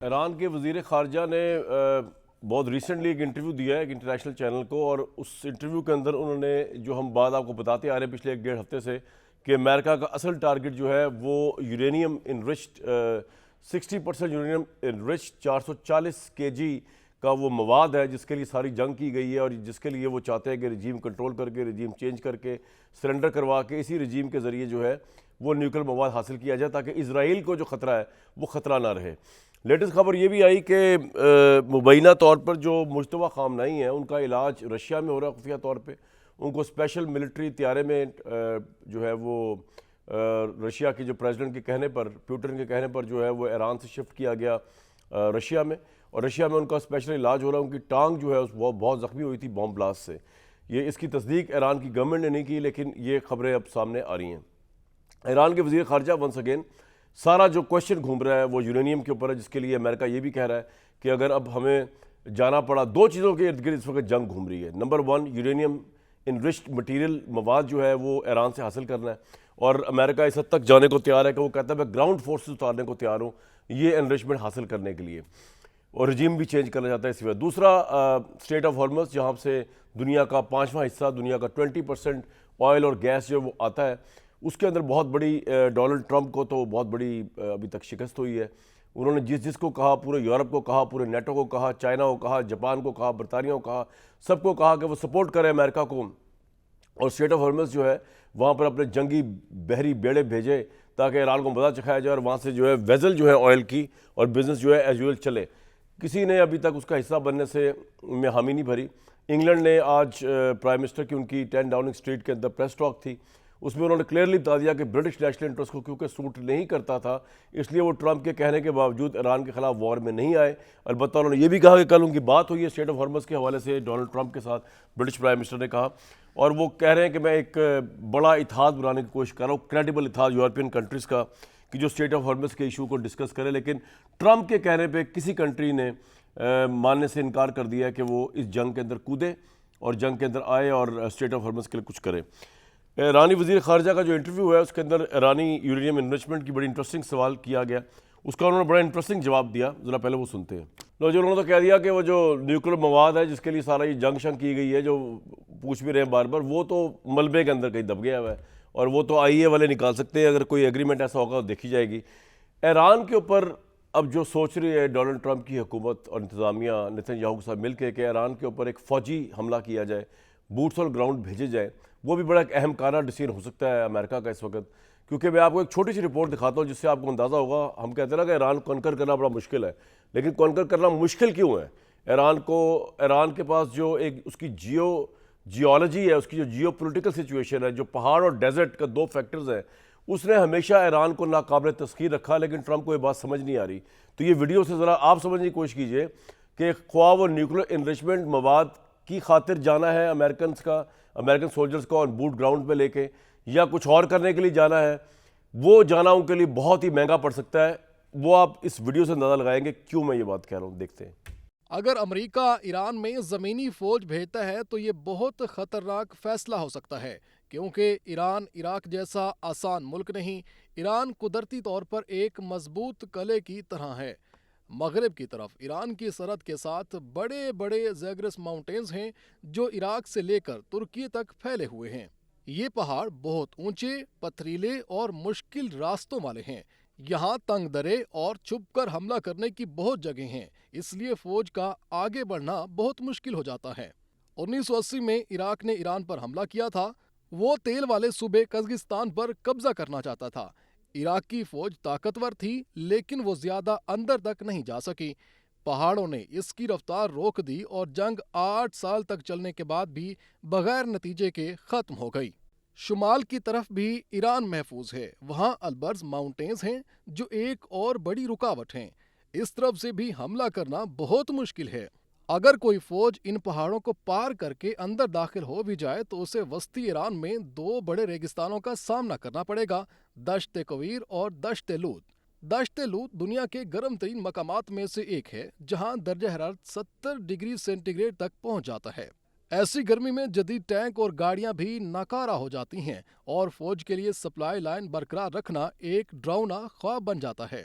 ایران کے وزیر خارجہ نے بہت ریسنٹلی ایک انٹرویو دیا ہے ایک انٹرنیشنل چینل کو، اور اس انٹرویو کے اندر انہوں نے جو ہم بات آپ کو بتاتے آ رہے ہیں پچھلے 1.5 ہفتے سے کہ امریکہ کا اصل ٹارگٹ جو ہے وہ یورینیم انرچڈ 60% یورینیم انرچڈ 440 kg کا وہ مواد ہے جس کے لیے ساری جنگ کی گئی ہے، اور جس کے لیے وہ چاہتے ہیں کہ رجیم کنٹرول کر کے، رجیم چینج کر کے، سرنڈر کروا کے اسی رجیم کے ذریعے جو ہے وہ نیوکل مواد حاصل کیا جائے تاکہ اسرائیل کو جو خطرہ ہے وہ خطرہ نہ رہے۔ لیٹسٹ خبر یہ بھی آئی کہ مبینہ طور پر جو مشتبہ خامنائی ہیں ان کا علاج رشیا میں ہو رہا ہے خفیہ طور پہ۔ ان کو اسپیشل ملٹری طیارے میں جو ہے وہ رشیا کے جو پریزیڈنٹ کے کہنے پر، پیوٹن کے کہنے پر جو ہے وہ ایران سے شفٹ کیا گیا رشیا میں، اور رشیا میں ان کا اسپیشل علاج ہو رہا ہے۔ ان کی ٹانگ جو ہے وہ بہت زخمی ہوئی تھی بام بلاسٹ سے۔ یہ اس کی تصدیق ایران کی گورنمنٹ نے نہیں کی، لیکن یہ خبریں اب سامنے آ رہی ہیں۔ ایران کے وزیر خارجہ ونس اگین سارا جو کوشچن گھوم رہا ہے وہ یورینیم کے اوپر ہے، جس کے لیے امریکہ یہ بھی کہہ رہا ہے کہ اگر اب ہمیں جانا پڑا، دو چیزوں کے ارد گرد اس وقت جنگ گھوم رہی ہے۔ نمبر 1، یورینیم انرچڈ مٹیریل مواد جو ہے وہ ایران سے حاصل کرنا ہے، اور امریکہ اس حد تک جانے کو تیار ہے کہ وہ کہتا ہے میں گراؤنڈ فورسز اتارنے کو تیار ہوں یہ انرچمنٹ حاصل کرنے کے لیے، اور رجیم بھی چینج کرنا چاہتا ہے اسی وجہ۔ دوسرا، اسٹریٹ آف ہارمز جہاں سے دنیا کا 5واں حصہ، دنیا کا 20% آئل اور گیس جو وہ آتا ہے، اس کے اندر بہت بڑی ڈونلڈ ٹرمپ کو تو بہت بڑی ابھی تک شکست ہوئی ہے۔ انہوں نے جس کو کہا، پورے یورپ کو کہا، پورے نیٹو کو کہا، چائنا کو کہا، جاپان کو کہا، برطانیہ کو کہا، سب کو کہا کہ وہ سپورٹ کرے امریکہ کو، اور اسٹریٹ آف ہارمز جو ہے وہاں پر اپنے جنگی بحری بیڑے بھیجے تاکہ ایران کو مزہ چکھایا جائے، اور وہاں سے جو ہے ویزل جو ہے آئل کی اور بزنس جو ہے ایز یوزل چلے۔ کسی نے ابھی تک اس کا حصہ بننے سے میں حامی نہیں بھری۔ انگلینڈ نے آج پرائم منسٹر کی ان کی 10 ڈاؤننگ اسٹریٹ کے اندر پریس ٹاک تھی، اس میں انہوں نے کلیئرلی بتا دیا کہ برٹش نیشنل انٹرسٹ کو کیونکہ سوٹ نہیں کرتا تھا، اس لیے وہ ٹرمپ کے کہنے کے باوجود ایران کے خلاف وار میں نہیں آئے۔ البتہ انہوں نے یہ بھی کہا کہ کل ان کی بات ہوئی ہے اسٹریٹ آف ہارمز کے حوالے سے ڈونلڈ ٹرمپ کے ساتھ، برٹش پرائم منسٹر نے کہا، اور وہ کہہ رہے ہیں کہ میں ایک بڑا اتحاد بنانے کی کوشش کر رہا ہوں، کریڈیبل اتحاد یورپین کنٹریز کا، کہ جو اسٹریٹ آف ہارمز کے ایشو کو ڈسکس کرے۔ لیکن ٹرمپ کے کہنے پہ کسی کنٹری نے ماننے سے انکار کر دیا ہے کہ وہ اس جنگ کے اندر کودے اور جنگ کے اندر آئے اور اسٹریٹ آف ہارمز کے لیے کچھ کرے۔ ایرانی وزیر خارجہ کا جو انٹرویو ہے اس کے اندر ایرانی یورینیم انرچمنٹ کی بڑی انٹرسٹنگ سوال کیا گیا، اس کا انہوں نے بڑا انٹرسٹنگ جواب دیا، ذرا پہلے وہ سنتے ہیں۔ جو انہوں نے تو کہہ دیا کہ وہ جو نیوکلیر مواد ہے جس کے لیے سارا یہ جنگ شنگ کی گئی ہے، جو پوچھ بھی رہے ہیں بار بار، وہ تو ملبے کے اندر کہیں دب گیا ہوا ہے، اور وہ تو آئی اے والے نکال سکتے ہیں، اگر کوئی ایگریمنٹ ایسا ہوگا تو دیکھی جائے گی۔ ایران کے اوپر اب جو سوچ رہی ہے ڈونلڈ ٹرمپ کی حکومت اور انتظامیہ نیتن یاہو کے ساتھ مل کے کہ ایران کے اوپر ایک فوجی حملہ کیا جائے، بوٹس آن گراؤنڈ بھیجے جائے، وہ بھی بڑا ایک اہم کارہ ڈیسیژن ہو سکتا ہے امریکہ کا اس وقت۔ کیونکہ میں آپ کو ایک چھوٹی سی رپورٹ دکھاتا ہوں جس سے آپ کو اندازہ ہوگا، ہم کہتے ہیں نا کہ ایران کو کنکر کرنا بڑا مشکل ہے، لیکن کنکر کرنا مشکل کیوں ہے؟ ایران کے پاس جو ایک اس کی جیولوجی ہے، اس کی جو جیو پولیٹیکل سچویشن ہے، جو پہاڑ اور ڈیزرٹ کا دو فیکٹرز ہیں، اس نے ہمیشہ ایران کو ناقابل تسخیر رکھا، لیکن ٹرمپ کو یہ بات سمجھ نہیں آ رہی۔ تو یہ ویڈیو سے ذرا آپ سمجھنے کی کوشش کیجئے کہ خواہ وہ نیوکلیر انرچمنٹ مواد کی خاطر جانا ہے امریکن سولجرز کو آن بوٹ گراؤنڈ پہ لے کے، یا کچھ اور کرنے کے لیے جانا ہے، وہ جانا ان کے لیے بہت ہی مہنگا پڑ سکتا ہے۔ وہ آپ اس ویڈیو سے اندازہ لگائیں گے کیوں میں یہ بات کہہ رہا ہوں، دیکھتے ہیں۔ اگر امریکہ ایران میں زمینی فوج بھیجتا ہے تو یہ بہت خطرناک فیصلہ ہو سکتا ہے، کیونکہ ایران عراق جیسا آسان ملک نہیں۔ ایران قدرتی طور پر ایک مضبوط قلعے کی طرح ہے۔ مغرب کی طرف ایران کی سرحد کے ساتھ بڑے بڑے زیگرس ماؤنٹینز ہیں جو عراق سے لے کر ترکی تک پھیلے ہوئے ہیں۔ یہ پہاڑ بہت اونچے، پتھریلے اور مشکل راستوں والے ہیں۔ یہاں تنگ درے اور چھپ کر حملہ کرنے کی بہت جگہ ہیں، اس لیے فوج کا آگے بڑھنا بہت مشکل ہو جاتا ہے۔ 1980 میں عراق نے ایران پر حملہ کیا تھا، وہ تیل والے صوبے قزقستان پر قبضہ کرنا چاہتا تھا۔ عراق کی فوج طاقتور تھی لیکن وہ زیادہ اندر تک نہیں جا سکی۔ پہاڑوں نے اس کی رفتار روک دی اور جنگ 8 سال تک چلنے کے بعد بھی بغیر نتیجے کے ختم ہو گئی۔ شمال کی طرف بھی ایران محفوظ ہے، وہاں البرز ماؤنٹینز ہیں جو ایک اور بڑی رکاوٹ ہیں۔ اس طرف سے بھی حملہ کرنا بہت مشکل ہے۔ اگر کوئی فوج ان پہاڑوں کو پار کر کے اندر داخل ہو بھی جائے تو اسے وسطی ایران میں 2 بڑے ریگستانوں کا سامنا کرنا پڑے گا، دشت کویر اور دشت لود۔ دشت لود دنیا کے گرم ترین مقامات میں سے ایک ہے جہاں درجہ حرارت 70 ڈگری سینٹی گریڈ تک پہنچ جاتا ہے۔ ایسی گرمی میں جدید ٹینک اور گاڑیاں بھی ناکارہ ہو جاتی ہیں اور فوج کے لیے سپلائی لائن برقرار رکھنا ایک ڈراؤنا خواب بن جاتا ہے۔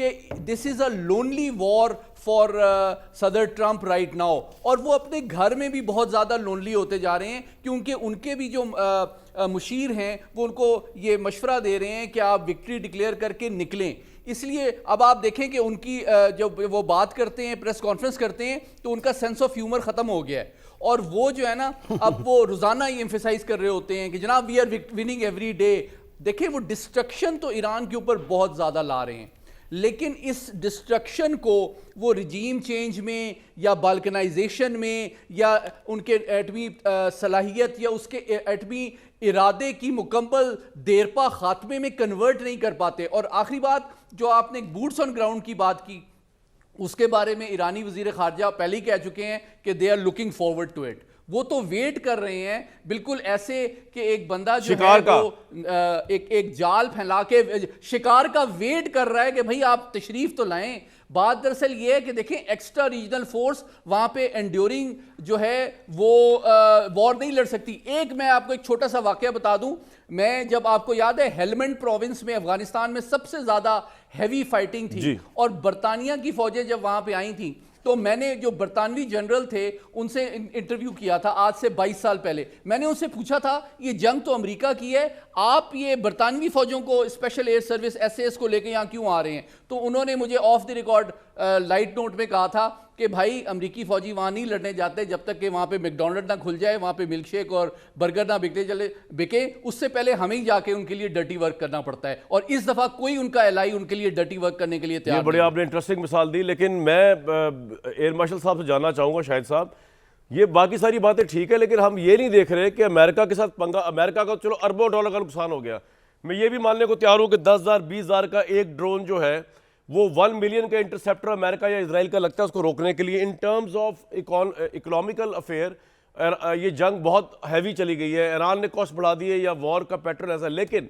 کہ دس از اے لونلی وار فار صدر ٹرمپ رائٹ ناؤ, اور وہ اپنے گھر میں بھی بہت زیادہ لونلی ہوتے جا رہے ہیں, کیونکہ ان کے بھی جو مشیر ہیں وہ ان کو یہ مشورہ دے رہے ہیں کہ آپ وکٹری ڈکلیئر کر کے نکلیں. اس لیے اب آپ دیکھیں کہ ان کی جب وہ بات کرتے ہیں, پریس کانفرنس کرتے ہیں, تو ان کا سینس آف ہیومر ختم ہو گیا ہے, اور وہ جو ہے نا اب وہ روزانہ یہ ایمفیسائز کر رہے ہوتے ہیں کہ جناب we are winning every day. دیکھیں وہ ڈسٹرکشن تو ایران کے اوپر بہت زیادہ لا رہے ہیں, لیکن اس ڈسٹرکشن کو وہ رجیم چینج میں یا بالکنائزیشن میں یا ان کے ایٹمی صلاحیت یا اس کے ایٹمی ارادے کی مکمل دیرپا خاتمے میں کنورٹ نہیں کر پاتے. اور آخری بات جو آپ نے بوٹس آن گراؤنڈ کی بات کی, اس کے بارے میں ایرانی وزیر خارجہ پہلے ہی کہہ چکے ہیں کہ they are looking forward to it. وہ تو ویٹ کر رہے ہیں بالکل ایسے کہ ایک بندہ جو ہے وہ ایک جال پھیلا کے شکار کا ویٹ کر رہا ہے کہ بھئی آپ تشریف تو لائیں. بات دراصل یہ ہے کہ دیکھیں ایکسٹرا ریجنل فورس وہاں پہ انڈیورنگ جو ہے وہ وار نہیں لڑ سکتی. ایک میں آپ کو ایک چھوٹا سا واقعہ بتا دوں, میں جب آپ کو یاد ہے ہیلمنڈ پروونس میں افغانستان میں سب سے زیادہ ہیوی فائٹنگ تھی, اور برطانیہ کی فوجیں جب وہاں پہ آئی تھیں تو میں نے جو برطانوی جنرل تھے ان سے انٹرویو کیا تھا آج سے 22 سال پہلے. میں نے ان سے پوچھا تھا یہ جنگ تو امریکہ کی ہے, آپ یہ برطانوی فوجوں کو اسپیشل ایئر سروس SAS کو لے کے یہاں کیوں آ رہے ہیں؟ تو انہوں نے مجھے off the record light note میں کہا تھا کہ بھائی امریکی فوجی وہاں نہیں لڑنے جاتے جب تک کہ وہاں پہ میک ڈونلڈ نہ کھل جائے, وہاں پہ ملک شیک اور برگر نہ بکے, اس سے پہلے ہمیں ہی جا کے ان کے لیے ڈرٹی ورک کرنا پڑتا ہے. اور اس دفعہ کوئی ان کا الائی ان کے لیے ڈرٹی ورک کرنے کے لیے تیار نہیں. یہ بڑی آپ نے انٹرسٹنگ مثال دی, لیکن میں ایئر مارشل صاحب سے جاننا چاہوں گا, شاہد صاحب یہ باقی ساری باتیں ٹھیک ہے, لیکن ہم یہ نہیں دیکھ رہے کہ امریکہ کے ساتھ پنگا, امریکہ کا چلو اربوں ڈالر کا نقصان ہو گیا, میں یہ بھی ماننے کو تیار ہوں کہ 10,000 20,000 کا ایک ڈرون جو ہے وہ 1 ملین کا انٹرسیپٹر امریکہ یا اسرائیل کا لگتا ہے اس کو روکنے کے لیے. In terms of economical affair یہ جنگ بہت ہیوی چلی گئی ہے, ایران نے کاسٹ بڑھا دی ہے یا وار کا پیٹرن ایسا, لیکن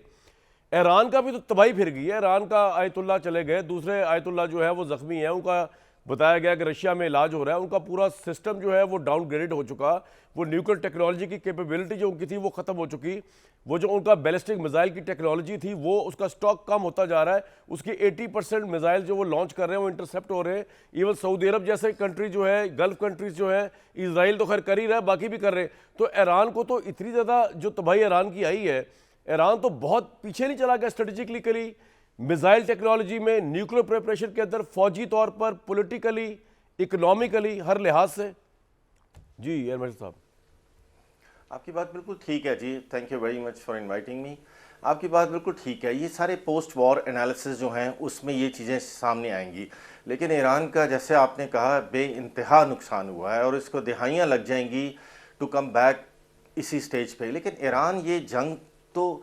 ایران کا بھی تو تباہی پھر گئی ہے. ایران کا آیت اللہ چلے گئے, دوسرے آیت اللہ جو ہے وہ زخمی ہیں, ان کا بتایا گیا کہ رشیا میں علاج ہو رہا ہے, ان کا پورا سسٹم جو ہے وہ ڈاؤن گریڈ ہو چکا, وہ نیوکلیر ٹیکنالوجی کی کیپیبلٹی جو ان کی تھی وہ ختم ہو چکی, وہ جو ان کا بیلسٹک میزائل کی ٹیکنالوجی تھی وہ اس کا سٹاک کم ہوتا جا رہا ہے, اس کی 80% میزائل جو وہ لانچ کر رہے ہیں وہ انٹرسیپٹ ہو رہے ہیں. ایون سعودی عرب جیسے کنٹری جو ہے, گلف کنٹریز جو ہے, اسرائیل تو خیر کر ہی رہا ہے, باقی بھی کر رہے ہیں. تو ایران کو تو اتنی زیادہ جو تباہی ایران کی آئی ہے, ایران تو بہت پیچھے نہیں چلا گیا اسٹریٹجکلی, میزائل ٹیکنالوجی میں, نیوکلیر پریپریشن کے اندر, فوجی طور پر, پولیٹیکلی, اکنامیکلی, ہر لحاظ سے. جی ایئر مارشل صاحب آپ کی بات بالکل ٹھیک ہے جی, thank you very much for inviting me. آپ کی بات بالکل ٹھیک ہے, یہ سارے پوسٹ وار انالیسز جو ہیں اس میں یہ چیزیں سامنے آئیں گی, لیکن ایران کا جیسے آپ نے کہا بے انتہا نقصان ہوا ہے اور اس کو دہائیاں لگ جائیں گی ٹو کم بیک اسی سٹیج پہ. لیکن ایران یہ جنگ تو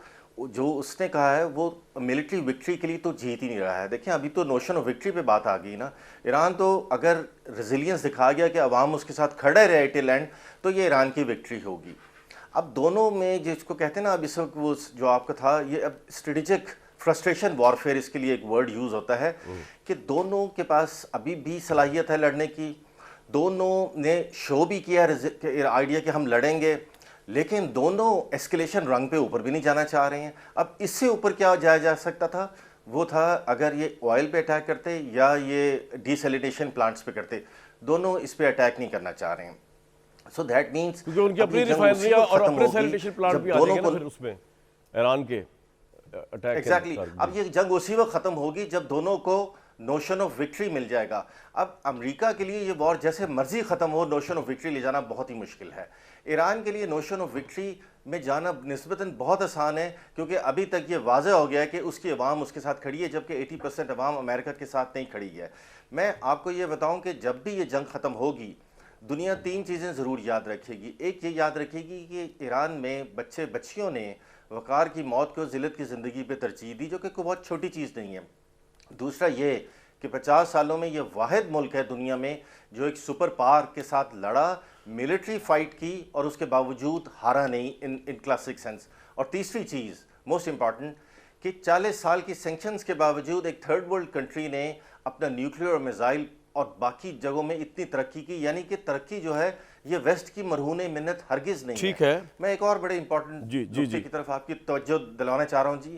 جو اس نے کہا ہے وہ ملٹری وکٹری کے لیے تو جیت ہی نہیں رہا ہے. دیکھیں ابھی تو نوشن آف وکٹری پہ بات آ گئی نا, ایران تو اگر ریزیلینس دکھا گیا کہ عوام اس کے ساتھ کھڑے رہے ٹل اینڈ تو یہ ایران کی وکٹری ہوگی. اب دونوں میں جس کو کہتے ہیں نا, اب اس وقت وہ جو آپ کا تھا یہ اب اسٹریٹجک فرسٹریشن وارفیئر, اس کے لیے ایک ورڈ یوز ہوتا ہے کہ دونوں کے پاس ابھی بھی صلاحیت ہے لڑنے کی, دونوں نے شو بھی کیا آئیڈیا کہ ہم لڑیں گے, لیکن دونوں ایسکیلیشن رنگ پہ اوپر بھی نہیں جانا چاہ رہے ہیں. اب اس سے اوپر کیا جایا جا سکتا تھا, وہ تھا اگر یہ آئل پہ اٹیک کرتے یا یہ ڈیسیلینیشن پلانٹس پہ کرتے, دونوں اس پہ اٹیک نہیں کرنا چاہ رہے ہیں. سو دیٹ مینس کیونکہ ان کی اپنی ریفائنریاں اور اپنے سینیٹیشن پلانٹ بھی آ جائیں گے نا پھر اس میں ایران کے اٹیک. ایگزیکٹلی, اب یہ جنگ اسی وقت ختم ہوگی جب دونوں کو نوشن آف وکٹری مل جائے گا. اب امریکہ کے لیے یہ وار جیسے مرضی ختم ہو, نوشن آف وکٹری لے جانا بہت ہی مشکل ہے. ایران کے لیے نوشن آف وکٹری میں جانا نسبتاً بہت آسان ہے, کیونکہ ابھی تک یہ واضح ہو گیا ہے کہ اس کی عوام اس کے ساتھ کھڑی ہے, جبکہ 80% عوام امریکہ کے ساتھ نہیں کھڑی ہے. میں آپ کو یہ بتاؤں کہ جب بھی یہ جنگ ختم ہوگی دنیا 3 چیزیں ضرور یاد رکھے گی. ایک یہ یاد رکھے گی کہ ایران میں بچے بچیوں نے وقار کی موت کو ذلت کی زندگی پہ ترجیح دی, جو کہ کوئی بہت چھوٹی چیز نہیں ہے. دوسرا یہ کہ 50 سالوں میں یہ واحد ملک ہے دنیا میں جو ایک سپر پاور کے ساتھ لڑا, ملٹری فائٹ کی اور اس کے باوجود ہارا نہیں ان کلاسک سینس. اور تیسری چیز موسٹ امپارٹنٹ کہ 40 سال کی سینکشنز کے باوجود ایک تھرڈ ورلڈ کنٹری نے اپنا نیوکلیئر اور میزائل اور باقی جگہوں میں اتنی ترقی کی, یعنی کہ ترقی جو ہے یہ ویسٹ کی مرہون منت ہرگز نہیں ٹھیک ہے. میں ایک اور بڑے امپورٹنٹ نقطے کی طرف آپ کی توجہ دلانا چاہ رہا ہوں جی.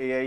AI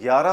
11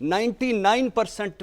99%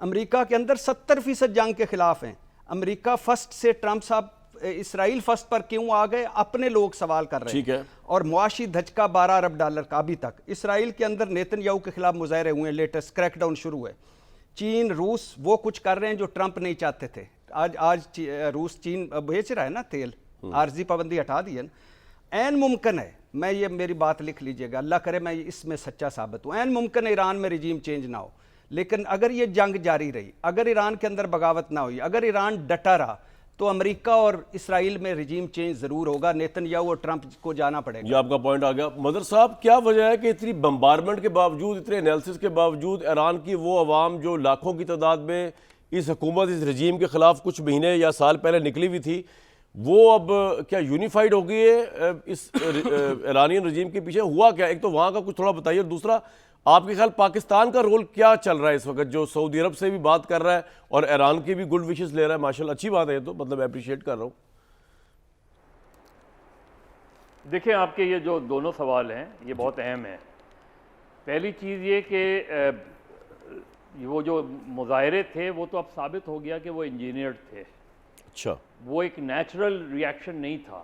امریکہ کے اندر 70% جنگ کے خلاف ہیں. امریکہ فرسٹ سے ٹرمپ صاحب اسرائیل فرسٹ پر کیوں آ گئے, اپنے لوگ سوال کر رہے ٹھیک ہے. اور معاشی دھچکا $12 ارب کا ابھی تک. اسرائیل کے اندر نیتن یاہو کے خلاف مظاہرے ہوئے ہیں, لیٹسٹ کریک ڈاؤن شروع ہے. چین روس وہ کچھ کر رہے ہیں جو ٹرمپ نہیں چاہتے تھے. آج روس چین بیچ رہا ہے نا تیل, عارضی پابندی ہٹا دی ہے نا. عین ممکن ہے, میں یہ میری بات لکھ لیجئے گا, اللہ کرے میں اس میں سچا ثابت ہوں, عین ممکن ہے ایران میں رجیم چینج نہ ہو, لیکن اگر یہ جنگ جاری رہی, اگر ایران کے اندر بغاوت نہ ہوئی, اگر ایران ڈٹا رہا, تو امریکہ اور اسرائیل میں رجیم چینج ضرور ہوگا. نیتن یاہو اور ٹرمپ کو جانا پڑے گا. یہ آپ کا پوائنٹ آ گیا. مدر صاحب کیا وجہ ہے کہ اتنی بمبارمنٹ کے باوجود, اتنے انالیسس کے باوجود ایران کی وہ عوام جو لاکھوں کی تعداد میں اس حکومت, اس رجیم کے خلاف کچھ مہینے یا سال پہلے نکلی ہوئی تھی, وہ اب کیا یونیفائڈ ہو گئی ہے اس ایرانین رجیم کے پیچھے؟ ہوا کیا؟ ایک تو وہاں کا کچھ تھوڑا بتائیے, اور دوسرا آپ کے خیال پاکستان کا رول کیا چل رہا ہے اس وقت, جو سعودی عرب سے بھی بات کر رہا ہے اور ایران کی بھی گڈ وشز لے رہا ہے؟ ماشاءاللہ اچھی بات ہے, یہ تو مطلب اپریشیٹ کر رہا ہوں. دیکھیں آپ کے یہ جو دونوں سوال ہیں یہ بہت اہم ہیں. پہلی چیز یہ کہ وہ جو مظاہرے تھے وہ تو اب ثابت ہو گیا کہ وہ انجینئرڈ تھے. اچھا, وہ ایک نیچرل ریاکشن نہیں تھا.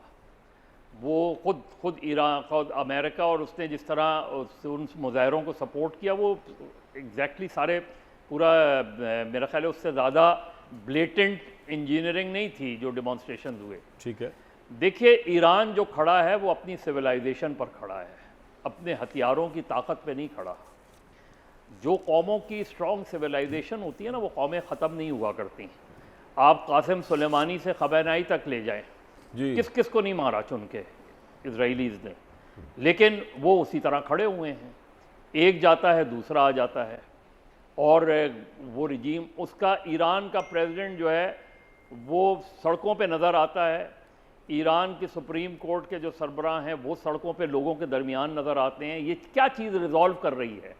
وہ خود ایران, خود امریکہ اور اس نے جس طرح ان مظاہروں کو سپورٹ کیا, وہ ایگزیکٹلی سارے پورا میرا خیال ہے اس سے زیادہ بلیٹنٹ انجینئرنگ نہیں تھی جو ڈیمانسٹریشنز ہوئے. ٹھیک ہے. دیکھیے ایران جو کھڑا ہے وہ اپنی سویلائزیشن پر کھڑا ہے, اپنے ہتھیاروں کی طاقت پہ نہیں کھڑا. جو قوموں کی اسٹرانگ سویلائزیشن ہوتی ہے نا, وہ قومیں ختم نہیں ہوا کرتی. آپ قاسم سلیمانی سے خبینائی تک لے جائیں, جی کس کس کو نہیں مارا چن کے اسرائیلیز نے, لیکن وہ اسی طرح کھڑے ہوئے ہیں. ایک جاتا ہے دوسرا آ جاتا ہے, اور وہ رجیم, اس کا ایران کا پریزیڈنٹ جو ہے وہ سڑکوں پہ نظر آتا ہے. ایران کی سپریم کورٹ کے جو سربراہ ہیں وہ سڑکوں پہ لوگوں کے درمیان نظر آتے ہیں. یہ کیا چیز ریزالو کر رہی ہے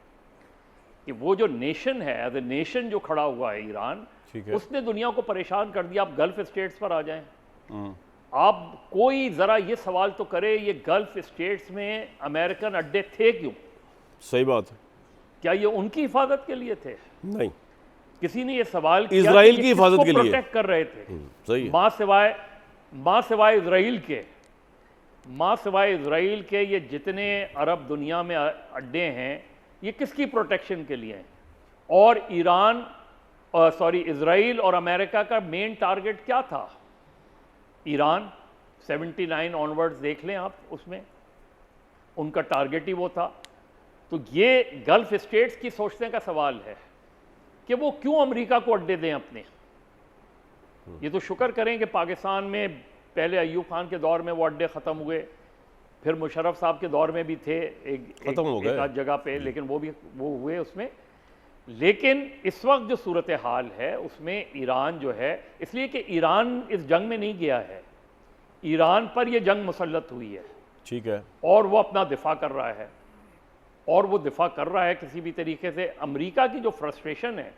کہ وہ جو نیشن ہے, ایز اے نیشن جو کھڑا ہوا ہے ایران, اس نے دنیا کو پریشان کر دیا. آپ گلف اسٹیٹس پر آ جائیں, آپ کوئی ذرا یہ سوال تو کرے, یہ گلف اسٹیٹس میں امریکن اڈے تھے کیوں؟ صحیح بات ہے. کیا یہ ان کی حفاظت کے لیے تھے؟ نہیں, کسی نے یہ سوال کیا اسرائیل کہ کی یہ حفاظت کس کے کو لیے پروٹیکٹ کر رہے تھے؟ صحیح ہے. ماں سوائے اسرائیل کے, ماں سوائے اسرائیل کے یہ جتنے عرب دنیا میں اڈے ہیں یہ کس کی پروٹیکشن کے لیے ہیں؟ اور اسرائیل اور امریکہ کا مین ٹارگٹ کیا تھا؟ ایران 79 آنورڈز دیکھ لیں آپ, اس میں ان کا ٹارگٹ ہی وہ تھا. تو یہ گلف اسٹیٹس کی سوچنے کا سوال ہے کہ وہ کیوں امریکہ کو اڈے دیں اپنے. یہ تو شکر کریں کہ پاکستان میں پہلے ایوب خان کے دور میں وہ اڈے ختم ہوئے, پھر مشرف صاحب کے دور میں بھی تھے ایک آدھ جگہ پہ, لیکن وہ ہوئے اس میں. لیکن اس وقت جو صورتحال ہے اس میں ایران جو ہے, اس لیے کہ ایران اس جنگ میں نہیں گیا ہے, ایران پر یہ جنگ مسلط ہوئی ہے. ٹھیک ہے. اور وہ اپنا دفاع کر رہا ہے, اور وہ دفاع کر رہا ہے کسی بھی طریقے سے. امریکہ کی جو فرسٹریشن ہے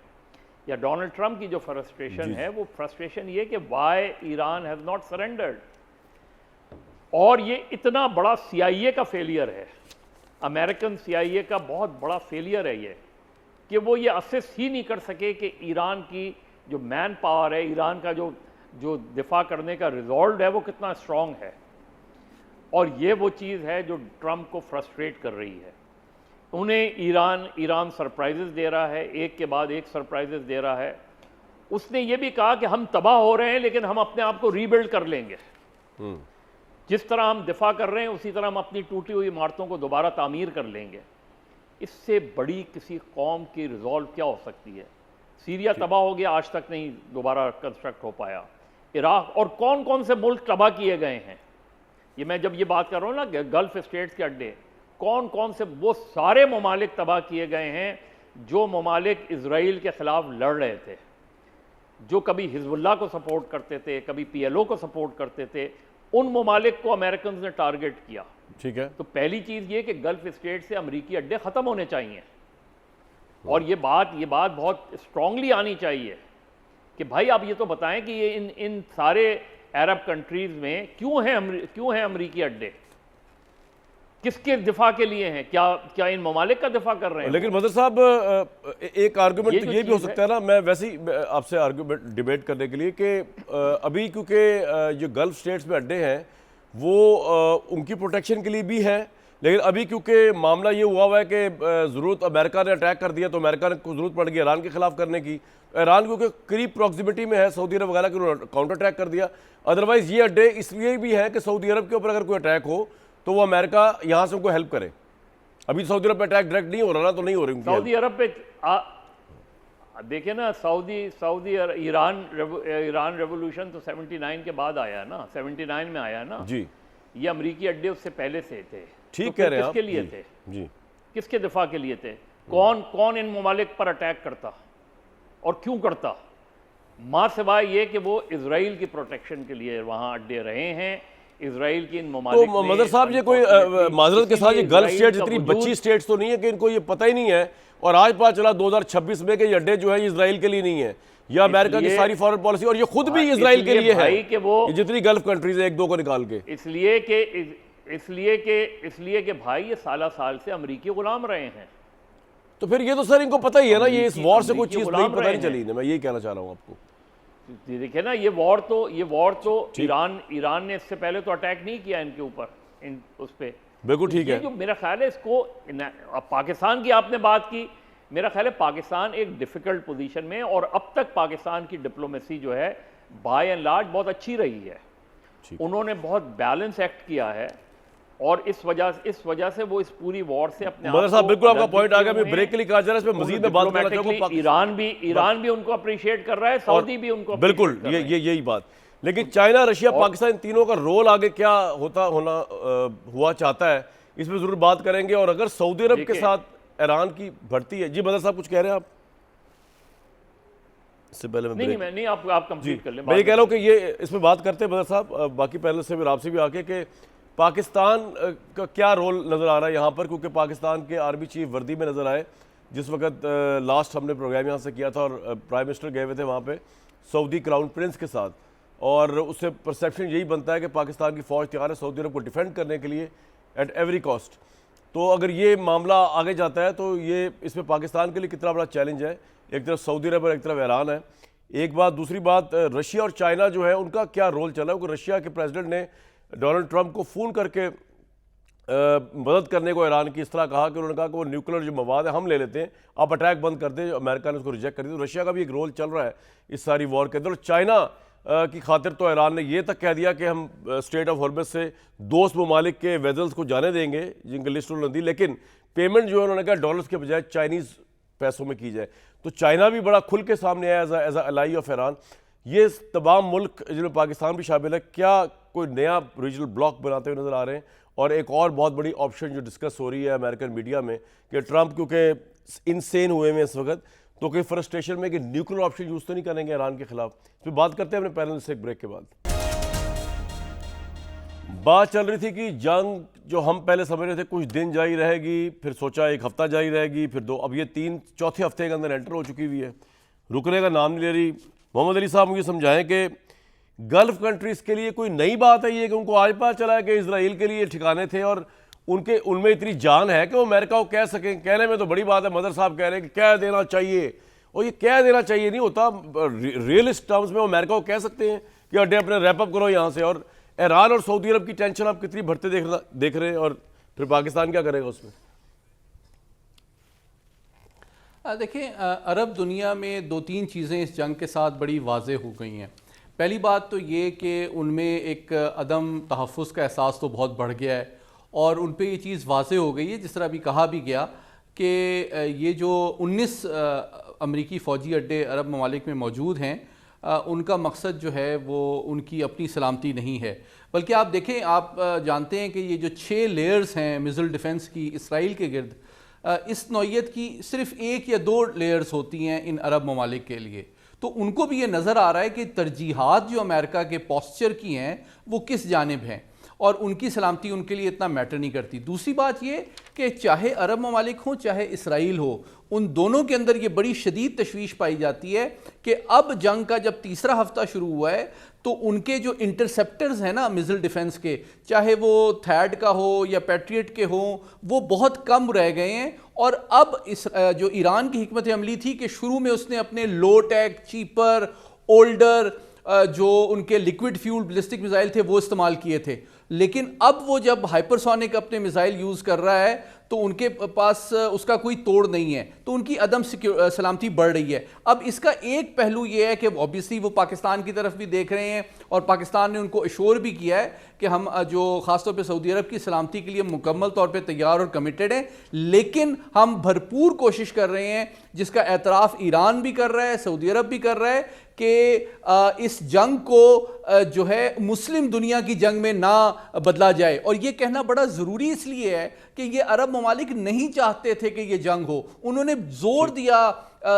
یا ڈونلڈ ٹرمپ کی جو فرسٹریشن ہے, وہ فرسٹریشن یہ کہ why Iran has not surrendered. اور یہ اتنا بڑا سی آئی اے کا فیلئر ہے, امریکن سی آئی اے کا بہت بڑا فیلئر ہے یہ, کہ وہ یہ اسیس ہی نہیں کر سکے کہ ایران کی جو مین پاور ہے, ایران کا جو دفاع کرنے کا ریزولوڈ ہے وہ کتنا اسٹرانگ ہے. اور یہ وہ چیز ہے جو ٹرمپ کو فرسٹریٹ کر رہی ہے. انہیں ایران سرپرائزز دے رہا ہے, ایک کے بعد ایک سرپرائزز دے رہا ہے. اس نے یہ بھی کہا کہ ہم تباہ ہو رہے ہیں لیکن ہم اپنے آپ کو ری بلڈ کر لیں گے. جس طرح ہم دفاع کر رہے ہیں اسی طرح ہم اپنی ٹوٹی ہوئی عمارتوں کو دوبارہ تعمیر کر لیں گے. اس سے بڑی کسی قوم کی ریزالو کیا ہو سکتی ہے؟ سیریا تباہ ہو گیا, آج تک نہیں دوبارہ کنسٹرکٹ ہو پایا. عراق اور کون کون سے ملک تباہ کیے گئے ہیں. یہ میں جب یہ بات کر رہا ہوں نا گلف اسٹیٹس کے اڈے, کون سے, وہ سارے ممالک تباہ کیے گئے ہیں جو ممالک اسرائیل کے خلاف لڑ رہے تھے, جو کبھی حزب اللہ کو سپورٹ کرتے تھے, کبھی پی ایل او کو سپورٹ کرتے تھے. ان ممالک کو امریکنز نے ٹارگٹ کیا. ٹھیک ہے. تو پہلی چیز یہ کہ گلف اسٹیٹ سے امریکی اڈے ختم ہونے چاہیے, اور یہ بات بہت اسٹرانگلی آنی چاہیے کہ بھائی آپ یہ تو بتائیں کہ یہ ان سارے عرب کنٹریز میں کیوں ہیں امریکی اڈے. کس کے دفاع کے لیے ہیں؟ کیا ان ممالک کا دفاع کر رہے ہیں؟ لیکن مدر صاحب ایک آرگومنٹ یہ بھی ہو سکتا ہے نا، میں ویسے ہی آپ سے آرگومنٹ ڈیبیٹ کرنے کے لیے کہ ابھی کیونکہ جو گلف سٹیٹس میں اڈے ہیں وہ ان کی پروٹیکشن کے لیے بھی ہے، لیکن ابھی کیونکہ معاملہ یہ ہوا ہے کہ ضرورت امریکہ نے اٹیک کر دیا تو امریکہ کو ضرورت پڑ گئی ایران کے خلاف کرنے کی. ایران کیونکہ قریب پروکسیمیٹی میں ہے سعودی عرب وغیرہ کے کاؤنٹر اٹیک کر دیا. ادروائز یہ اڈے اس لیے بھی ہیں کہ سعودی عرب کے اوپر اگر کوئی اٹیک ہو تو وہ امریکہ یہاں سے ان کو ہیلپ کرے. ابھی سعودی عرب پہ اٹیک ڈائریکٹ نہیں ہو رہا نا، تو نہیں ہو رہی سعودی عرب پہ دیکھیں نا، ایران ریولوشن تو 79 کے بعد آیا نا، 79 میں آیا نا جی. یہ امریکی اڈے اس سے پہلے سے تھے. ٹھیک کہہ رہے ہیں کس آپ. کے لیے تھے؟ جی کس کے دفاع کے لیے تھے؟ کون ان ممالک پر اٹیک کرتا اور کیوں کرتا؟ ماں سوائے یہ کہ وہ اسرائیل کی پروٹیکشن کے لیے وہاں اڈے رہے ہیں. اسرائیل کی ان ممالک تو مدر صاحب یہ کوئی معذرت کے ساتھ یہ گلف سٹیٹ اتنی بچی سٹیٹس تو نہیں ہے کہ ان کو یہ پتہ ہی نہیں ہے اور آج پتہ چلا 2026 میں کہ یہ اڈے جو ہے یہ اسرائیل کے لیے نہیں ہے، یا امریکہ کی ساری فارن پالیسی، اور یہ خود بھی اسرائیل کے لیے ہے یہ جتنی گلف کنٹریز ہیں ایک دو کو نکال کے. اس لیے کہ بھائی یہ سالہ سال سے امریکی غلام رہے ہیں. تو پھر یہ تو سر ان کو پتہ ہی ہے نا، یہ اس وار سے کوئی چیز نہیں پتہ نہیں چلی. میں یہی کہنا چاہ رہا ہوں آپ کو. دیکھیں نا، یہ وار تو ایران نے اس سے پہلے تو اٹیک نہیں کیا ان کے اوپر، اس پہ. بالکل ٹھیک ہے. جو میرا خیال ہے اس کو پاکستان کی آپ نے بات کی، میرا خیال ہے پاکستان ایک ڈیفیکلٹ پوزیشن میں، اور اب تک پاکستان کی ڈپلومیسی جو ہے بائی اینڈ لارج بہت اچھی رہی ہے. انہوں نے بہت بیلنس ایکٹ کیا ہے، اور اس وجہ سے وہ اس پوری وار سے اپنے مدر صاحب بالکل آپ کا پوائنٹ آ گیا. میں بریک کے لیے کہا جا رہا ہے، اس پہ مزید میں بات کرنا چاہوں گا. ایران بھی ان کو اپریشیٹ کر رہا ہے، سعودی بھی ان کو بالکل یہی بات. لیکن چائنا، رشیا، پاکستان، ان تینوں کا رول آگے کیا ہوا چاہتا ہے، اس میں ضرور بات کریں گے. اور اگر سعودی عرب کے ساتھ ایران کی بڑھتی ہے. جی مدر صاحب کچھ کہہ رہے ہیں آپ؟ اس سے پہلے نہیں آپ کمپلیٹ کر لیں. میں یہ کہہ رہا ہوں کہ یہ اس میں بات کرتے ہیں مدر صاحب باقی پینل سے بھی، آپ سے بھی آ کے، کہ پاکستان کا کیا رول نظر آ رہا ہے یہاں پر، کیونکہ پاکستان کے آرمی چیف وردی میں نظر آئے جس وقت لاسٹ ہم نے پروگرام یہاں سے کیا تھا، اور پرائم منسٹر گئے ہوئے تھے وہاں پہ سعودی کراؤن پرنس کے ساتھ، اور اس سے پرسیپشن یہی بنتا ہے کہ پاکستان کی فوج تیار ہے سعودی عرب کو ڈیفینڈ کرنے کے لیے ایٹ ایوری کاسٹ. تو اگر یہ معاملہ آگے جاتا ہے تو یہ اس میں پاکستان کے لیے کتنا بڑا چیلنج ہے. ایک طرف سعودی عرب اور ایک طرف ایران ہے. ایک بات. دوسری بات، رشیا اور چائنا جو ہے ان کا کیا رول چلا ہے، کیونکہ رشیا کے پریزیڈنٹ نے ڈونلڈ ٹرمپ کو فون کر کے مدد کرنے کو ایران کی اس طرح کہا کہ انہوں نے کہا کہ وہ نیوکلر جو مواد ہے ہم لے لیتے ہیں، آپ اٹیک بند کر دیں. امریکہ نے اس کو ریجیکٹ کر دیا. تو رشیا کا بھی ایک رول چل رہا ہے اس ساری وار کے اندر. اور چائنا کی خاطر تو ایران نے یہ تک کہہ دیا کہ ہم اسٹریٹ آف ہارمز سے دوست ممالک کے ویزلز کو جانے دیں گے جن کی لسٹ انہوں نے دی، لیکن پیمنٹ جو ہے انہوں نے کہا ڈالرز کے بجائے چائنیز پیسوں میں کی جائے. تو چائنا بھی بڑا کھل کے سامنے آیا as a Allai of Iran. یہ تمام ملک جن میں پاکستان بھی شامل ہے، کیا کوئی نیا ریجنل بلاک بناتے ہوئے نظر آ رہے ہیں؟ اور ایک اور بہت بڑی آپشن جو ڈسکس ہو رہی ہے امریکن میڈیا میں کہ ٹرمپ کیونکہ انسین ہوئے ہیں اس وقت، تو کوئی فرسٹریشن میں کہ نیوکلر آپشن یوز تو نہیں کریں گے ایران کے خلاف. اس پہ بات کرتے ہیں اپنے پینل سے ایک بریک کے بعد. بات چل رہی تھی کہ جنگ جو ہم پہلے سمجھ رہے تھے کچھ دن جاری رہے گی، پھر سوچا ایک ہفتہ جاری رہے گی، پھر 2، اب یہ چوتھے ہفتے کے اندر انٹر ہو چکی ہوئی ہے، رکنے کا نام نہیں لے رہی. محمد علی صاحب مجھے سمجھائیں کہ گلف کنٹریز کے لیے کوئی نئی بات ہے یہ کہ ان کو آج پتہ چلا ہے کہ اسرائیل کے لیے ٹھکانے تھے، اور ان میں اتنی جان ہے کہ وہ امریکہ کو کہہ سکیں. کہنے میں تو بڑی بات ہے، مدر صاحب کہہ رہے ہیں کہ کہہ دینا چاہیے، اور یہ کہہ دینا چاہیے نہیں ہوتا. ریئلسٹ ٹرمز میں وہ امریکہ کو کہہ سکتے ہیں کہ اڈے اپنے ریپ اپ کرو یہاں سے. اور ایران اور سعودی عرب کی ٹینشن آپ کتنی بڑھتے دیکھ رہے ہیں، اور پھر پاکستان کیا کرے گا اس میں؟ دیکھیں، عرب دنیا میں 2-3 چیزیں اس جنگ کے ساتھ بڑی واضح ہو گئی ہیں. پہلی بات تو یہ کہ ان میں ایک عدم تحفظ کا احساس تو بہت بڑھ گیا ہے، اور ان پہ یہ چیز واضح ہو گئی ہے جس طرح بھی کہا بھی گیا کہ یہ جو 19 امریکی فوجی اڈے عرب ممالک میں موجود ہیں، ان کا مقصد جو ہے وہ ان کی اپنی سلامتی نہیں ہے، بلکہ آپ دیکھیں، آپ جانتے ہیں کہ یہ جو 6 لیئرز ہیں میزائل ڈیفنس کی اسرائیل کے گرد، اس نوعیت کی صرف 1 یا 2 لیئرز ہوتی ہیں ان عرب ممالک کے لیے. تو ان کو بھی یہ نظر آ رہا ہے کہ ترجیحات جو امریکہ کے پوسچر کی ہیں وہ کس جانب ہیں، اور ان کی سلامتی ان کے لیے اتنا میٹر نہیں کرتی. دوسری بات یہ کہ چاہے عرب ممالک ہوں چاہے اسرائیل ہو, ان دونوں کے اندر یہ بڑی شدید تشویش پائی جاتی ہے کہ اب جنگ کا جب تیسرا ہفتہ شروع ہوا ہے تو ان کے جو انٹرسیپٹرز ہیں نا میزل ڈیفنس کے, چاہے وہ تھیڈ کا ہو یا پیٹریٹ کے ہوں, وہ بہت کم رہ گئے ہیں. اور اب جو ایران کی حکمت عملی تھی کہ شروع میں اس نے اپنے لو ٹیک, چیپر, اولڈر جو ان کے لیکوڈ فیول بلسٹک میزائل تھے وہ استعمال کیے تھے, لیکن اب وہ جب ہائپرسونک اپنے میزائل یوز کر رہا ہے تو ان کے پاس اس کا کوئی توڑ نہیں ہے, تو ان کی عدم سلامتی بڑھ رہی ہے. اب اس کا ایک پہلو یہ ہے کہ obviously وہ پاکستان کی طرف بھی دیکھ رہے ہیں اور پاکستان نے ان کو ایشور بھی کیا ہے کہ ہم جو خاص طور پہ سعودی عرب کی سلامتی کے لیے مکمل طور پہ تیار اور کمیٹڈ ہیں, لیکن ہم بھرپور کوشش کر رہے ہیں جس کا اعتراف ایران بھی کر رہا ہے, سعودی عرب بھی کر رہا ہے کہ اس جنگ کو جو ہے مسلم دنیا کی جنگ میں نہ بدلا جائے. اور یہ کہنا بڑا ضروری اس لیے ہے کہ یہ عرب ممالک نہیں چاہتے تھے کہ یہ جنگ ہو, انہوں نے زور دیا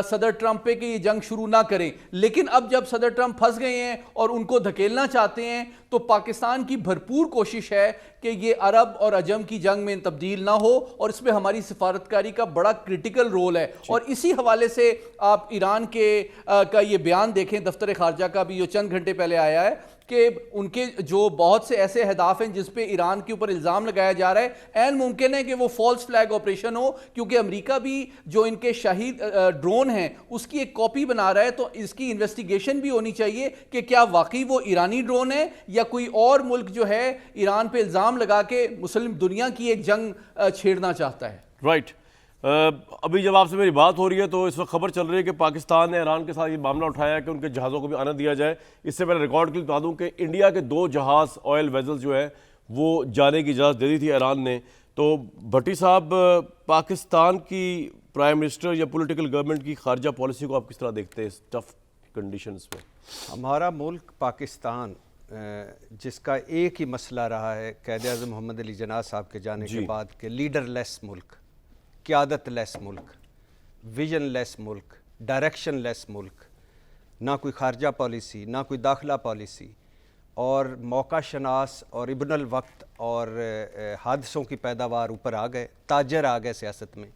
صدر ٹرمپ پہ کہ یہ جنگ شروع نہ کریں, لیکن اب جب صدر ٹرمپ پھنس گئے ہیں اور ان کو دھکیلنا چاہتے ہیں تو پاکستان کی بھرپور کوشش ہے کہ یہ عرب اور عجم کی جنگ میں تبدیل نہ ہو, اور اس میں ہماری سفارتکاری کا بڑا کرٹیکل رول ہے. اور اسی حوالے سے آپ ایران کا یہ بیان دیکھیں دفتر خارجہ کا بھی جو چند گھنٹے پہلے آیا ہے کہ ان کے جو بہت سے ایسے اہداف ہیں جس پہ ایران کے اوپر الزام لگایا جا رہا ہے, عین ممکن ہے کہ وہ فالس فلیگ آپریشن ہو, کیونکہ امریکہ بھی جو ان کے شاہد ڈرون ہیں اس کی ایک کاپی بنا رہا ہے, تو اس کی انویسٹیگیشن بھی ہونی چاہیے کہ کیا واقعی وہ ایرانی ڈرون ہے یا کوئی اور ملک جو ہے ایران پہ الزام لگا کے مسلم دنیا کی ایک جنگ چھیڑنا چاہتا ہے. رائٹ. ابھی جب آپ سے میری بات ہو رہی ہے تو اس وقت خبر چل رہی ہے کہ پاکستان نے ایران کے ساتھ یہ معاملہ اٹھایا ہے کہ ان کے جہازوں کو بھی آنے دیا جائے. اس سے پہلے ریکارڈ کے لیے بتا دوں کہ انڈیا کے 2 جہاز آئل ویزل جو ہے وہ جانے کی اجازت دے دی تھی ایران نے. تو بھٹی صاحب, پاکستان کی پرائم منسٹر یا پولیٹیکل گورنمنٹ کی خارجہ پالیسی کو آپ کس طرح دیکھتے ہیں اس ٹف کنڈیشنز میں؟ ہمارا ملک پاکستان جس کا ایک ہی مسئلہ رہا ہے قائد اعظم محمد علی جناح صاحب کے جانے کے بعد کہ لیڈر لیس ملک, قیادت لیس ملک, ویژن لیس ملک, ڈائریکشن لیس ملک, نہ کوئی خارجہ پالیسی نہ کوئی داخلہ پالیسی, اور موقع شناس اور ابن الوقت اور حادثوں کی پیداوار اوپر آ گئے, تاجر آ گئے سیاست میں,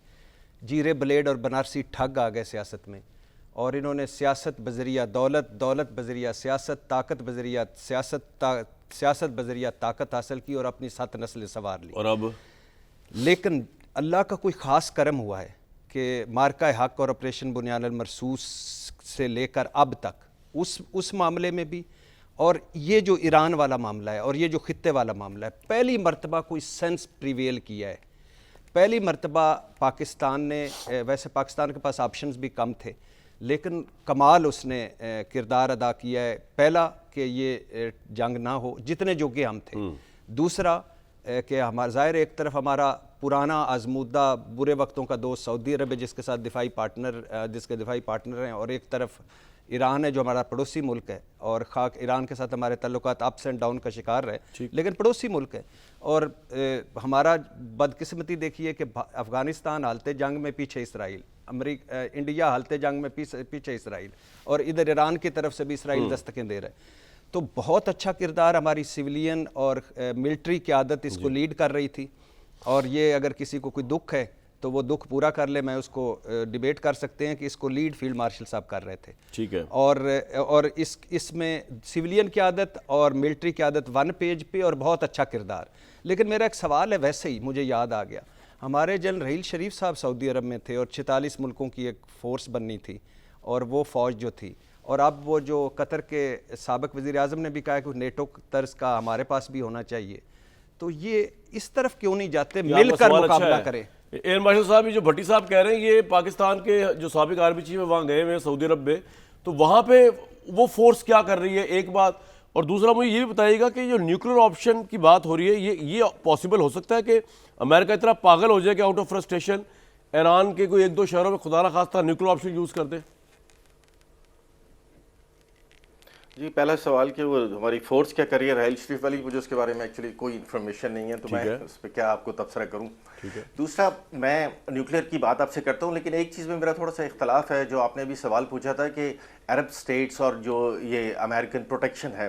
جیرے بلیڈ اور بنارسی ٹھگ آ گئے سیاست میں, اور انہوں نے سیاست بذریعہ دولت, دولت بذریعہ سیاست, طاقت بذریعہ سیاست, سیاست بذریعہ طاقت حاصل کی اور اپنی 7 نسلیں سنوار لی. اور اب لیکن اللہ کا کوئی خاص کرم ہوا ہے کہ مارکہ حق اور آپریشن بنیان المرصوص سے لے کر اب تک اس معاملے میں بھی, اور یہ جو ایران والا معاملہ ہے اور یہ جو خطے والا معاملہ ہے, پہلی مرتبہ کوئی سینس پریویل کیا ہے. پہلی مرتبہ پاکستان نے, ویسے پاکستان کے پاس آپشنز بھی کم تھے لیکن کمال اس نے کردار ادا کیا ہے. پہلا کہ یہ جنگ نہ ہو جتنے جوگے ہم تھے. دوسرا کہ ہمارا ظاہر ایک طرف ہمارا پرانا آزمودہ برے وقتوں کا دوست سعودی عرب ہے جس کے ساتھ دفاعی پارٹنر ہیں, اور ایک طرف ایران ہے جو ہمارا پڑوسی ملک ہے, اور خاک ایران کے ساتھ ہمارے تعلقات اپس اینڈ ڈاؤن کا شکار رہے لیکن پڑوسی ملک ہے. اور ہمارا بدقسمتی دیکھیے کہ افغانستان حالت جنگ میں پیچھے اسرائیل, انڈیا حالت جنگ میں پیچھے اسرائیل, اور ادھر ایران کی طرف سے بھی اسرائیل دستکیں دے رہا ہے. تو بہت اچھا کردار ہماری سویلین اور ملٹری قیادت اس کو لیڈ کر رہی تھی, اور یہ اگر کسی کو کوئی دکھ ہے تو وہ دکھ پورا کر لے, میں اس کو ڈیبیٹ کر سکتے ہیں کہ اس کو لیڈ فیلڈ مارشل صاحب کر رہے تھے. ٹھیک ہے. اور اس میں سویلین قیادت اور ملٹری قیادت 1 پیج پہ اور بہت اچھا کردار. لیکن میرا ایک سوال ہے, ویسے ہی مجھے یاد آ گیا, ہمارے جنرل رحیل شریف صاحب سعودی عرب میں تھے اور 46 ملکوں کی ایک فورس بننی تھی, اور وہ فوج جو تھی, اور اب وہ جو قطر کے سابق وزیر اعظم نے بھی کہا کہ نیٹو طرز کا ہمارے پاس بھی ہونا چاہیے. تو یہ اس طرف کیوں نہیں جاتے, مل کر مقابلہ کریں. ایئر مارشل صاحب, یہ جو بھٹی صاحب کہہ رہے ہیں یہ پاکستان کے جو سابق آرمی چیف ہے وہاں گئے ہوئے ہیں سعودی عرب میں, تو وہاں پہ وہ فورس کیا کر رہی ہے, ایک بات. اور دوسرا مجھے یہ بھی بتائیے گا کہ جو نیوکلیر آپشن کی بات ہو رہی ہے یہ پاسبل ہو سکتا ہے کہ امریکہ اتنا پاگل ہو جائے کہ آؤٹ آف فرسٹریشن ایران کے کوئی 1-2 شہروں میں خدا نخواستہ نیوکلیر آپشن یوز کر دے؟ جی, پہلا سوال کہ وہ ہماری فورس کیا کر رہی ہے رحیل شریف والی, مجھے اس کے بارے میں ایکچولی کوئی انفارمیشن نہیں ہے, تو میں اس پہ کیا آپ کو تبصرہ کروں. دوسرا, میں نیوکلیر کی بات آپ سے کرتا ہوں, لیکن ایک چیز میں میرا تھوڑا سا اختلاف ہے. جو آپ نے بھی سوال پوچھا تھا کہ عرب سٹیٹس اور جو یہ امریکن پروٹیکشن ہے,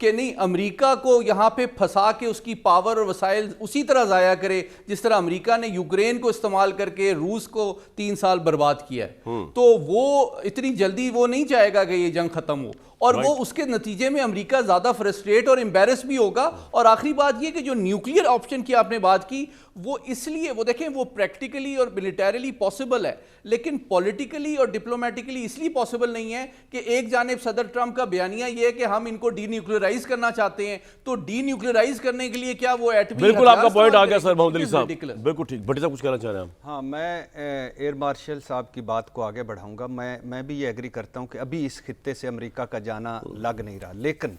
کہ نہیں امریکہ کو یہاں پہ پھنسا کے اس کی پاور اور وسائل اسی طرح ضائع کرے جس طرح امریکہ نے یوکرین کو استعمال کر کے روس کو 3 سال برباد کیا ہے. تو وہ اتنی جلدی وہ نہیں چاہے گا کہ یہ جنگ ختم ہو, اور وہ اس کے نتیجے میں امریکہ زیادہ فرسٹریٹ اور امبیرس بھی ہوگا. اور آخری بات یہ کہ جو نیوکلیئر آپشن کی آپ نے بات کی, وہ اس لیے وہ دیکھیں وہ پریکٹیکلی اور ملیٹریلی پاسبل ہے, لیکن پولیٹیکلی اور ڈپلومیٹکلی اس لیے پاسبل نہیں ہے کہ ایک جانب صدر ٹرمپ کا بیانیہ یہ ہے کہ ہم ان کو ڈی نیوکلیئرائز کرنا چاہتے ہیں, تو ڈی نیوکلیئرائز کرنے کے لیے کیا وہ ایٹمی بالکل آپ کا پوائنٹ آ گیا سر محمد علی صاحب, بالکل ٹھیک. بھٹی صاحب کچھ کہنا چاہ رہے ہیں آپ؟ ہاں, میں ایئر مارشل صاحب کی بات کو آگے بڑھاؤں گا. میں بھی یہ ایگری کرتا ہوں کہ ابھی اس خطے سے امریکہ کا جانا لگ نہیں رہا, لیکن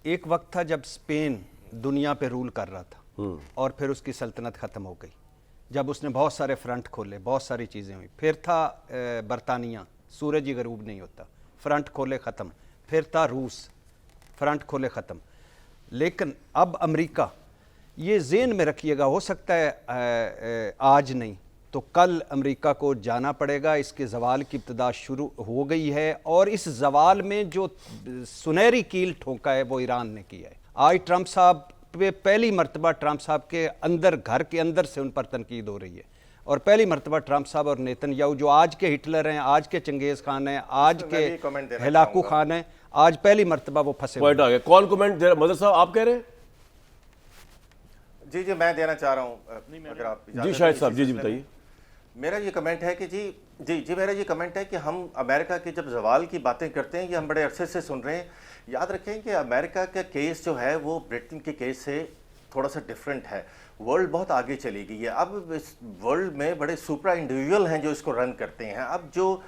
ایک وقت تھا جب اسپین دنیا پہ رول کر رہا تھا اور پھر اس کی سلطنت ختم ہو گئی, جب اس نے بہت سارے فرنٹ کھولے, بہت ساری چیزیں ہوئی. پھر تھا برطانیہ, سورج ہی غروب نہیں ہوتا, فرنٹ کھولے ختم. پھر تھا روس, فرنٹ کھولے ختم. لیکن اب امریکہ, یہ ذہن میں رکھیے گا, ہو سکتا ہے آج نہیں تو کل امریکہ کو جانا پڑے گا. اس کے زوال کی ابتدا شروع ہو گئی ہے, اور اس زوال میں جو سنہری کیل ٹھونکا ہے وہ ایران نے کیا ہے. آج ٹرمپ صاحب پہ پہلی مرتبہ ٹرمپ صاحب کے اندر, گھر کے اندر سے ان پر تنقید ہو رہی ہے, اور پہلی مرتبہ ٹرمپ صاحب اور نیتن یاہو جو آج کے ہٹلر ہیں, آج کے چنگیز خان ہیں, آج کے ہلاکو خان ہیں, آج پہلی مرتبہ وہ پھنسے پوائنٹ آ گیا. کون کمنٹ دے رہا؟ مدر صاحب آپ کہہ رہے ہیں؟ جی میں دینا چاہ رہا ہوں, اگر آپ جی شاہد صاحب, جی بتائیے. میرا یہ کمنٹ ہے کہ میرا یہ کمنٹ ہے کہ ہم امریکہ کے جب زوال کی باتیں کرتے ہیں, یہ ہم بڑے عرصے سے سن رہے ہیں. یاد رکھیں کہ امریکہ کا کیس جو ہے وہ برٹن کے کیس سے تھوڑا سا ڈیفرنٹ ہے. ورلڈ بہت آگے چلی گئی ہے. اب اس ورلڈ میں بڑے سپرا انڈیویجول ہیں جو اس کو رن کرتے ہیں. اب جو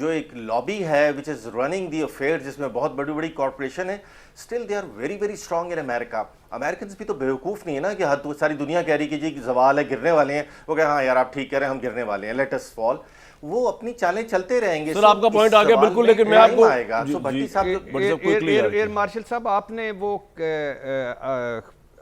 ایک لابی ہے وچ از رننگ دی افیئر, جس میں بہت بڑی بڑی کارپوریشن ہے, still they are very very strong in America. Americans بھی تو بیوقوف نہیں ہے نا کہ ساری دنیا کہہ رہی کہ جی زوال ہے, گرنے والے ہیں. وہ کہ ہاں یار آپ ٹھیک کہہ رہے ہیں, ہم گرنے والے ہیں, لیٹ اس فال. وہ اپنی چالیں چلتے رہیں گے. سر آپ کا پوائنٹ آ گیا بالکل, لیکن میں آپ کو ایئر مارشل صاحب, آپ نے وہ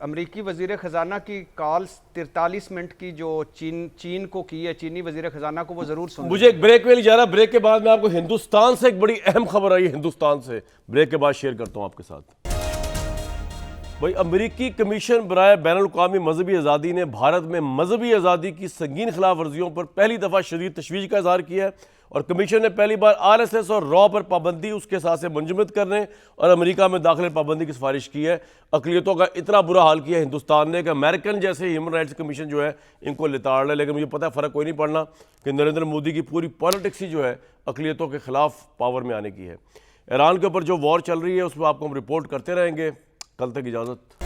امریکی وزیر خزانہ کی کال 43 منٹ کی جو چین کو کی ہے, چینی وزیر خزانہ کو, وہ ضرور سن. مجھے ایک بریک میں لے جا رہا, بریک کے بعد میں آپ کو ہندوستان سے ایک بڑی اہم خبر آئی ہے, ہندوستان سے بریک کے بعد شیئر کرتا ہوں آپ کے ساتھ. بھائی, امریکی کمیشن برائے بین الاقوامی مذہبی آزادی نے بھارت میں مذہبی آزادی کی سنگین خلاف ورزیوں پر پہلی دفعہ شدید تشویش کا اظہار کیا ہے, اور کمیشن نے پہلی بار RSS اور را پر پابندی, اس کے ساتھ سے منجمد کرنے اور امریکہ میں داخل پابندی کی سفارش کی ہے. اقلیتوں کا اتنا برا حال کیا ہے ہندوستان نے کہ امریکن جیسے ہیومن رائٹس کمیشن جو ہے ان کو لتاڑ لے. لیکن مجھے پتہ ہے فرق کوئی نہیں پڑنا کہ نریندر مودی کی پوری پالیٹکس ہی جو ہے اقلیتوں کے خلاف پاور میں آنے کی ہے. ایران کے اوپر جو وار چل رہی ہے اس پہ آپ کو ہم رپورٹ کرتے رہیں گے. کل تک اجازت.